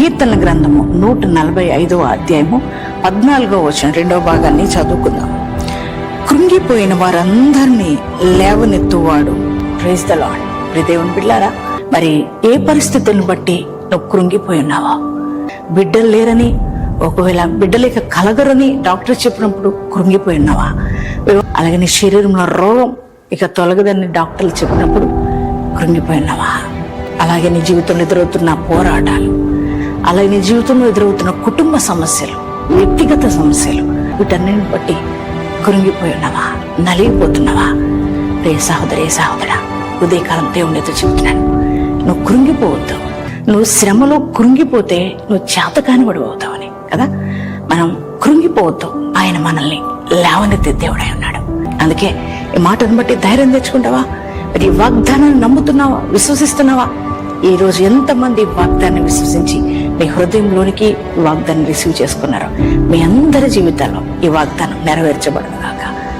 కీర్తనల గ్రంథము 145వ అధ్యాయము 14వ వచనం 2వ భాగాన్ని చదువుకుందాం. కృంగిపోయిన వారందరినీ లేవనెత్తువాడు. Praise the lord. దేవుని బిడ్డలారా, మరి ఏ పరిస్థితులను బట్టి నువ్వు కృంగిపోయి ఉన్నావా? బిడ్డలు లేరని, ఒకవేళ బిడ్డలేక కలగరని డాక్టర్ చెప్పినప్పుడు కృంగిపోయి ఉన్నావా? అలాగే నీ శరీరంలో రోగం ఇక తొలగదని డాక్టర్లు చెప్పినప్పుడు కృంగిపోయి ఉన్నావా? అలాగే నీ జీవితంలో ఎదురవుతున్న పోరాటాలు, అలాగే నీ జీవితంలో ఎదురవుతున్న కుటుంబ సమస్యలు, వ్యక్తిగత సమస్యలు, వీటన్నిటిని బట్టి కృంగిపోయి ఉన్నావా? నలిగిపోతున్నావా? రే సహోదరే సహోదరా, ఉదయకాలం దేవునితో చెబుతున్నాను, నువ్వు కృంగిపోవద్దు. నువ్వు శ్రమలో కృంగిపోతే నువ్వు చేతకాని వాడు అవుతావని కదా. మనం కృంగిపోవద్దు. ఆయన మనల్ని లేవనెత్తే దేవుడై ఉన్నాడు. అందుకే ఈ మాటను బట్టి ధైర్యం తెచ్చుకుంటావా? మరి ఈ వాగ్దానాన్ని నమ్ముతున్నావా? విశ్వసిస్తున్నావా? ఈ రోజు ఎంతమంది వాగ్దాన్ని విశ్వసించి మీ హృదయంలోనికి వాగ్దాన్ని రిసీవ్ చేసుకున్నారో మీ అందరి జీవితాల్లో ఈ వాగ్దానం నెరవేర్చబడును గాక.